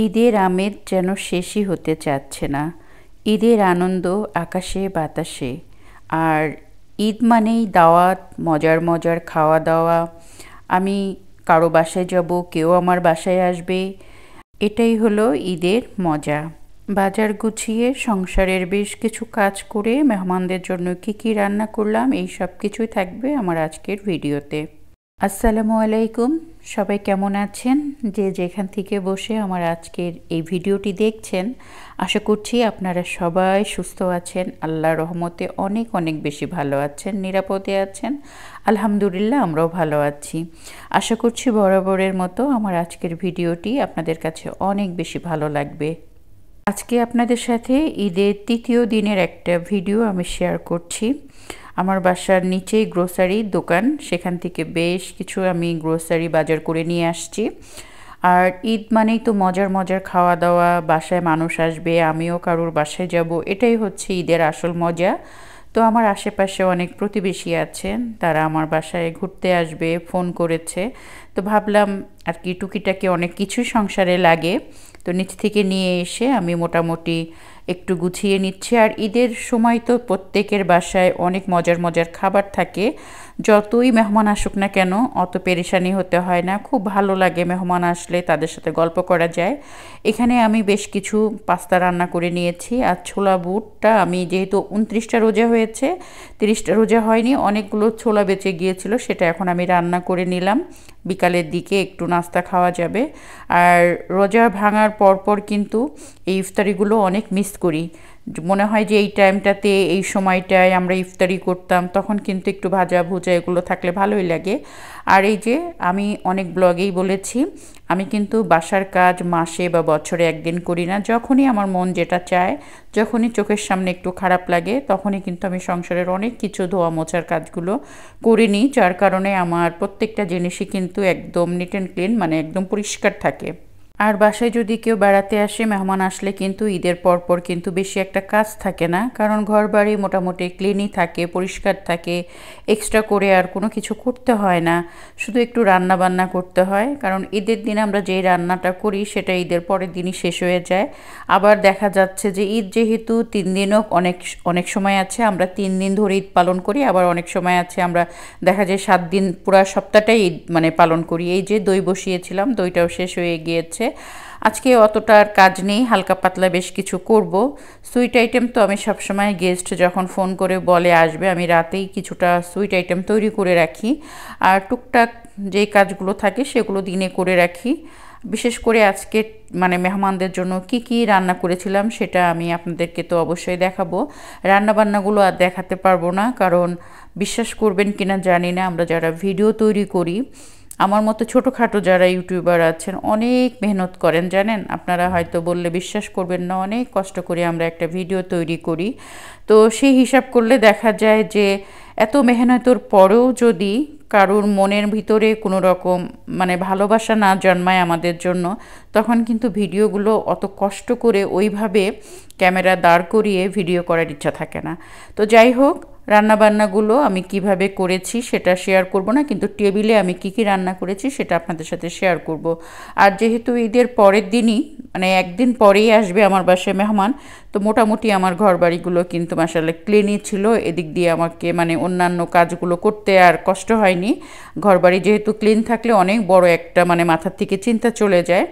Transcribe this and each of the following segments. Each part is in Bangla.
ঈদের আমেজ যেন শেষই হতে চাচ্ছে না। ঈদের আনন্দ আকাশে বাতাসে। আর ঈদ মানেই দাওয়াত, মজার মজার খাওয়া দাওয়া। আমি কারো বাসায় যাব, কেউ আমার বাসায় আসবে। এটাই হলো ঈদের মজা। বাজার গুছিয়ে সংসারের বেশ কিছু কাজ করে মেহমানদের জন্য কি কি রান্না করলাম, এই সব কিছুই থাকবে আমার আজকের ভিডিওতে। আসসালামু আলাইকুম, সবাই কেমন আছেন? যে যেখান থেকে বসে আমার আজকের এই ভিডিওটি দেখছেন, আশা করছি আপনারা সবাই সুস্থ আছেন, আল্লাহর রহমতে অনেক অনেক বেশি ভালো আছেন, নিরাপদে আছেন। আলহামদুলিল্লাহ, আমরাও ভালো আছি। আশা করছি বরাবরের মতো আমার আজকের ভিডিওটি আপনাদের কাছে অনেক বেশি ভালো লাগবে। আজকে আপনাদের সাথে ঈদের তৃতীয় দিনের একটা ভিডিও আমি শেয়ার করছি। আমার বাসার নিচেই গ্রোসারির দোকান, সেখান থেকে বেশ কিছু আমি গ্রোসারি বাজার করে নিয়ে আসছি। আর ঈদ মানেই তো মজার মজার খাওয়া দাওয়া, বাসায় মানুষ আসবে, আমিও কারোর বাসায় যাব, এটাই হচ্ছে ঈদের আসল মজা। তো আমার আশেপাশে অনেক প্রতিবেশী আছেন, তারা আমার বাসায় ঘুরতে আসবে, ফোন করেছে। তো ভাবলাম আর কি টুকিটাকি অনেক কিছুই সংসারে লাগে, তো নিচ থেকে নিয়ে এসে আমি মোটামুটি একটু গুছিয়ে নিচ্ছি। আর ঈদের সময় তো প্রত্যেকের বাসায় অনেক মজার মজার খাবার থাকে, যতই মেহমান আসুক না কেন অত পেরেশানি হতে হয় না, খুব ভালো লাগে মেহমান আসলে, তাদের সাথে গল্প করা যায়। এখানে আমি বেশ কিছু পাস্তা রান্না করে নিয়েছি। আর ছোলা বুটটা আমি যেহেতু 29টা রোজা হয়েছে, 30টা রোজা হয়নি, অনেকগুলো ছোলা বেঁচে গিয়েছিল, সেটা এখন আমি রান্না করে নিলাম, বিকালের দিকে একটু নাস্তা খাওয়া যাবে। আর রোজা ভাঙার পরপর কিন্তু এই ইফতারিগুলো অনেক মিস করি। মনে হয় যে এই টাইমটাতে, এই সময়টায় আমরা ইফতারি করতাম, তখন কিন্তু একটু ভাজা ভুজা এগুলো থাকলে ভালোই লাগে। আর এই যে আমি অনেক ব্লগেই বলেছি, আমি কিন্তু বাসার কাজ মাসে বা বছরে একদিন করি না। যখনই আমার মন যেটা চায়, যখনই চোখের সামনে একটু খারাপ লাগে, তখনই কিন্তু আমি সংসারের অনেক কিছু ধোয়া মোছার কাজগুলো করে নিই, যার কারণে আমার প্রত্যেকটা জিনিসই কিন্তু একদম নিট অ্যান্ড ক্লিন, মানে একদম পরিষ্কার থাকে। আর বাসায় যদি কেউ বেড়াতে আসে, মেহমান আসলে কিন্তু ঈদের পরপর কিন্তু বেশি একটা কাজ থাকে না, কারণ ঘর বাড়ি মোটামুটি ক্লিনই থাকে, পরিষ্কার থাকে, এক্সট্রা করে আর কোনো কিছু করতে হয় না, শুধু একটু রান্না বান্না করতে হয়। কারণ ঈদের দিন আমরা যেই রান্নাটা করি সেটা ঈদের পরের দিনই শেষ হয়ে যায়। আবার দেখা যাচ্ছে যে ঈদ যেহেতু 3 দিনও অনেক অনেক সময় আছে আমরা 3 দিন ধরে ঈদ পালন করি, আবার অনেক সময় আছে আমরা দেখা যায় 7 দিন পুরা সপ্তাহটাই ঈদ মানে পালন করি। এই যে দই বসিয়েছিলাম, দইটাও শেষ হয়ে গিয়েছে। আজকে অতটা আর কাজ নেই, হালকা পাতলা বেশ কিছু করব। সুইট আইটেম তো আমি সবসময় গেস্ট যখন ফোন করে বলে আসবে, আমি রাতেই কিছুটা সুইট আইটেম তৈরি করে রাখি। আর টুকটাক যেই কাজগুলো থাকে সেগুলো দিনে করে রাখি। বিশেষ করে আজকে মানে মেহমানদের জন্য কি কি রান্না করেছিলাম সেটা আমি আপনাদেরকে তো অবশ্যই দেখাবো। রান্নাবান্নাগুলো আর দেখাতে পারবো না, কারণ বিশ্বাস করবেন কিনা জানি না, আমরা যারা ভিডিও তৈরি করি, আমার মতো ছোটোখাটো যারা ইউটিউবার আছেন অনেক মেহনত করেন, জানেন আপনারা হয়তো বললে বিশ্বাস করবেন না, অনেক কষ্ট করে আমরা একটা ভিডিও তৈরি করি। তো সেই হিসাব করলে দেখা যায় যে এত মেহনতের পরেও যদি কারোর মনের ভিতরে কোনো রকম মানে ভালোবাসা না জন্মায় আমাদের জন্য, তখন কিন্তু ভিডিওগুলো অত কষ্ট করে ওইভাবে ক্যামেরা দাঁড় করিয়ে ভিডিও করার ইচ্ছা থাকে না। তো যাই হোক, রান্নাবান্নাগুলো আমি কিভাবে করেছি সেটা শেয়ার করব না, কিন্তু টেবিলে আমি কি কি রান্না করেছি সেটা আপনাদের সাথে শেয়ার করব। আর যেহেতু ঈদের পরের দিনই মানে একদিন পরেই আসবে আমার বাসায় মেহমান, তো মোটামুটি আমার ঘর বাড়িগুলো কিন্তু মাশাআল্লাহ ক্লিনই ছিল। এদিক দিয়ে আমাকে মানে অন্যান্য কাজগুলো করতে আর কষ্ট হয়নি। ঘর বাড়ি যেহেতু ক্লিন থাকলে অনেক বড় একটা মানে মাথার থেকে চিন্তা চলে যায়।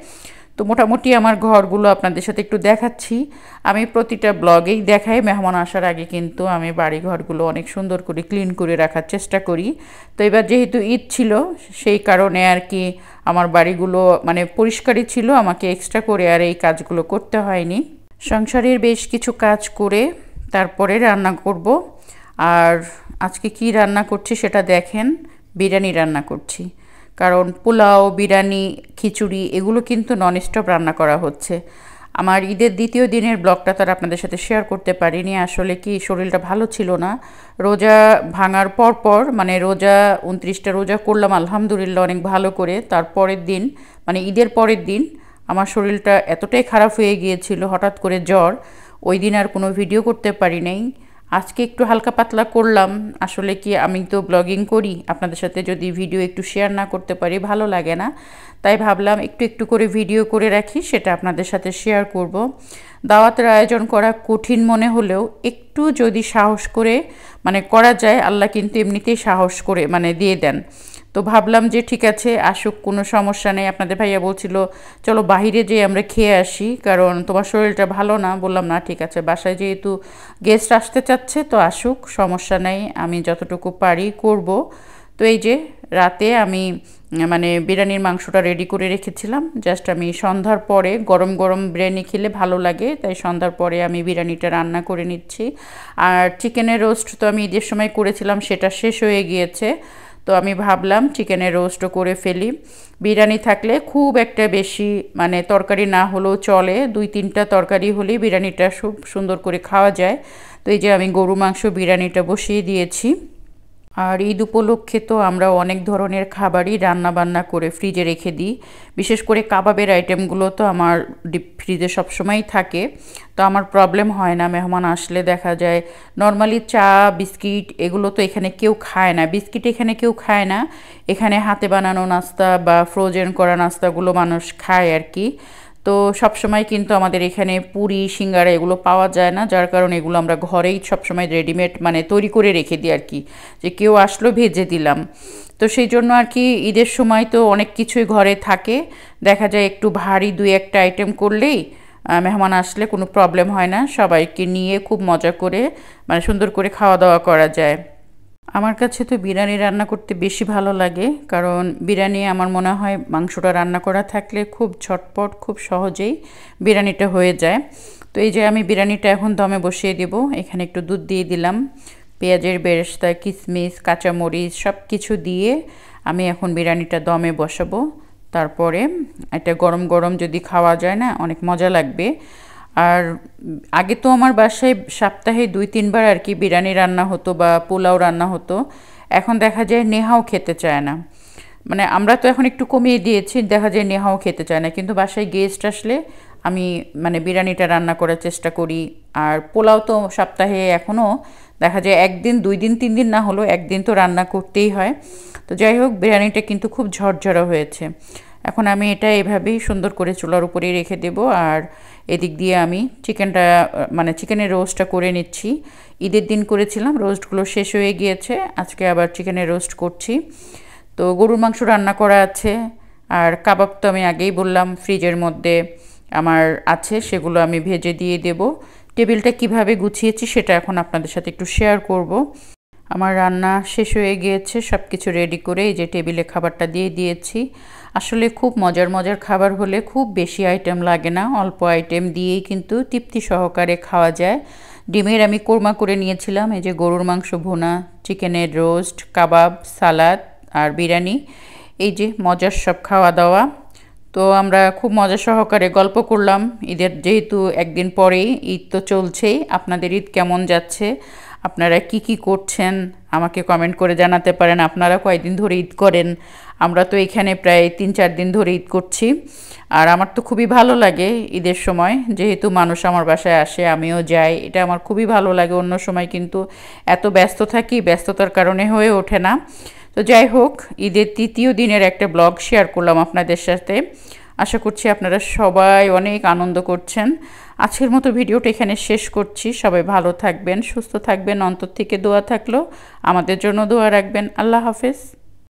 তো মোটামুটি আমার ঘরগুলো আপনাদের সাথে একটু দেখাচ্ছি। আমি প্রতিটা ব্লগেই দেখাই মেহমান আসার আগে কিন্তু আমি বাড়ি ঘরগুলো অনেক সুন্দর করে ক্লিন করে রাখার চেষ্টা করি। তো এবার যেহেতু ঈদ ছিল, সেই কারণে আর কি আমার বাড়িগুলো মানে পরিষ্কারই ছিল, আমাকে এক্সট্রা করে আর এই কাজগুলো করতে হয়নি। সংসারের বেশ কিছু কাজ করে তারপরে রান্না করব। আর আজকে কি রান্না করছি সেটা দেখেন, বিরিয়ানি রান্না করছি। কারণ পোলাও, বিরিয়ানি, খিচুড়ি এগুলো কিন্তু ননস্টপ রান্না করা হচ্ছে। আমার ঈদের দ্বিতীয় দিনের ব্লগটা তার আপনাদের সাথে শেয়ার করতে পারিনি, আসলে কি শরীরটা ভালো ছিল না। রোজা ভাঙার পর মানে রোজা 29টা রোজা করলাম আলহামদুলিল্লাহ অনেক ভালো করে, তারপরের দিন মানে ঈদের পরের দিন আমার শরীরটা এতটাই খারাপ হয়ে গিয়েছিল, হঠাৎ করে জ্বর, ওই দিন আর কোনো ভিডিও করতে পারি নাই। আজকে একটু হালকা পাতলা করলাম। আসলে কি আমি তো ব্লগিং করি, আপনাদের সাথে যদি ভিডিও একটু শেয়ার না করতে পারি ভালো লাগে না, তাই ভাবলাম একটু একটু করে ভিডিও করে রাখি, সেটা আপনাদের সাথে শেয়ার করব। দাওয়াতের আয়োজন করা কঠিন মনে হলেও একটু যদি সাহস করে মানে করা যায়, আল্লাহ কিন্তু এমনিতেই সাহস করে মানে দিয়ে দেন। তো ভাবলাম যে ঠিক আছে আসুক, কোনো সমস্যা নেই। আপনাদের ভাইয়া বলছিল চলো বাহিরে যেয়ে আমরা খেয়ে আসি, কারণ তোমার শরীরটা ভালো না। বললাম না, ঠিক আছে, বাসায় যেহেতু গেস্ট আসতে চাচ্ছে তো আসুক, সমস্যা নেই, আমি যতটুকু পারি করব। তো এই যে রাতে আমি মানে বিরিয়ানির মাংসটা রেডি করে রেখেছিলাম, জাস্ট আমি সন্ধ্যার পরে গরম গরম বিরিয়ানি খেলে ভালো লাগে, তাই সন্ধ্যার পরে আমি বিরিয়ানিটা রান্না করে নিচ্ছি। আর চিকেনের রোস্ট তো আমি ঈদের সময় করেছিলাম, সেটা শেষ হয়ে গিয়েছে, তো আমি ভাবলাম চিকেনের রোস্টও করে ফেলি। বিরিয়ানি থাকলে খুব একটা বেশি মানে তরকারি না হলেও চলে, 2-3টা তরকারি হলেই বিরিয়ানিটা খুব সুন্দর করে খাওয়া যায়। তো এই যে আমি গরু মাংস বিরিয়ানিটা বসিয়ে দিয়েছি। আর ঈদ উপলক্ষে তো আমরা অনেক ধরনের খাবারই রান্না বান্না করে ফ্রিজে রেখে দিই। বিশেষ করে কাবাবের আইটেমগুলো তো আমার ডিপ ফ্রিজে সবসময়ই থাকে, তো আমার প্রবলেম হয় না। মেহমান আসলে দেখা যায় নর্মালি চা বিস্কিট এগুলো তো এখানে কেউ খায় না, বিস্কিট এখানে কেউ খায় না। এখানে হাতে বানানো নাস্তা বা ফ্রোজেন করা নাস্তাগুলো মানুষ খায় আর কি। তো সবসময় কিন্তু আমাদের এখানে পুরি সিঙ্গারা এগুলো পাওয়া যায় না, যার কারণে এগুলো আমরা ঘরেই সবসময় রেডিমেড মানে তৈরি করে রেখে দিই আর কি, যে কেউ আসলো ভেজে দিলাম। তো সেই জন্য আর কি ঈদের সময় তো অনেক কিছুই ঘরে থাকে, দেখা যায় একটু ভারী 2-1টা আইটেম করলেই মেহমান আসলে কোনো প্রবলেম হয় না, সবাইকে নিয়ে খুব মজা করে মানে সুন্দর করে খাওয়া দাওয়া করা যায়। আমার কাছে তো বিরিয়ানি রান্না করতে বেশি ভালো লাগে, কারণ বিরিয়ানি আমার মনে হয় মাংসটা রান্না করা থাকলে খুব ঝটপট খুব সহজেই বিরিয়ানিটা হয়ে যায়। তো এই যে আমি বিরিয়ানিটা এখন দমে বসিয়ে দেব। এখানে একটু দুধ দিয়ে দিলাম, পেঁয়াজের বেরেস্তা, কিশমিশ, কাঁচামরিচ সব কিছু দিয়ে আমি এখন বিরিয়ানিটা দমে বসাবো। তারপরে এটা গরম গরম যদি খাওয়া যায় না অনেক মজা লাগবে। আর আগে তো আমার বাসায় সপ্তাহে 2-3 বার আর কি বিরিয়ানি রান্না হতো বা পোলাও রান্না হতো, এখন দেখা যায় নেহাও খেতে চায় না। মানে আমরা তো এখন একটু কমিয়ে দিয়েছি, দেখা যায় নেহাও খেতে চায় না, কিন্তু বাসায় গেস্ট আসলে আমি মানে বিরিয়ানিটা রান্না করার চেষ্টা করি। আর পোলাও তো সপ্তাহে এখনও দেখা যায় 1 দিন 2 দিন 3 দিন না হলেও 1 দিন তো রান্না করতেই হয়। তো যাই হোক বিরিয়ানিটা কিন্তু খুব ঝরঝরা হয়েছে। এখন আমি এটা এভাবেই সুন্দর করে চুলার উপরেই রেখে দেব। আর এদিক দিয়ে আমি চিকেনটা মানে চিকেনের রোস্টটা করে নিচ্ছি। ঈদের দিন করেছিলাম, রোস্টগুলো শেষ হয়ে গিয়েছে, আজকে আবার চিকেনের রোস্ট করছি। তো গরুর মাংস রান্না করা আছে, আর কাবাব তো আমি আগেই বললাম ফ্রিজের মধ্যে আমার আছে, সেগুলো আমি ভেজে দিয়ে দেব। টেবিলটা কিভাবে গুছিয়েছি সেটা এখন আপনাদের সাথে একটু শেয়ার করব। আমার রান্না শেষ হয়ে গিয়েছে, সব কিছু রেডি করে এই যে টেবিলে খাবারটা দিয়ে দিয়েছি। আসলে খুব মজার মজার খাবার হলে খুব বেশি আইটেম লাগে না, অল্প আইটেম দিয়েই কিন্তু তৃপ্তি সহকারে খাওয়া যায়। ডিমের আমি কোরমা করে নিয়েছিলাম, এই যে গরুর মাংস ভুনা, চিকেনের রোস্ট, কাবাব, সালাদ আর বিরিয়ানি, এই যে মজার সব খাওয়া দাওয়া। তো আমরা খুব মজা সহকারে গল্প করলাম। ঈদের যেহেতু একদিন পরেই ঈদ তো চলছেই, আপনাদের ঈদ কেমন যাচ্ছে, আপনারা কি কি করছেন আমাকে কমেন্ট করে জানাতে পারেন। আপনারা কয়দিন ধরে ঈদ করেন? আমরা তো এখানে প্রায় 3-4 দিন ধরে ঈদ করছি। আর আমার তো খুবই ভালো লাগে ঈদের সময়, যেহেতু মানুষ আমার বাসায় আসে আমিও যাই, এটা আমার খুবই ভালো লাগে। অন্য সময় কিন্তু এত ব্যস্ত থাকি, ব্যস্ততার কারণে হয়ে ওঠে না। তো যাই হোক, ঈদের 3য় দিনের একটা ব্লগ শেয়ার করলাম আপনাদের সাথে। আশা করছি আপনারা সবাই অনেক আনন্দ করছেন। আজকের মতো ভিডিওটা এখানে শেষ করছি। সবাই ভালো থাকবেন, সুস্থ থাকবেন, অন্তর থেকে দোয়া থাকলো আমাদের জন্য দোয়া রাখবেন। আল্লাহ হাফেজ।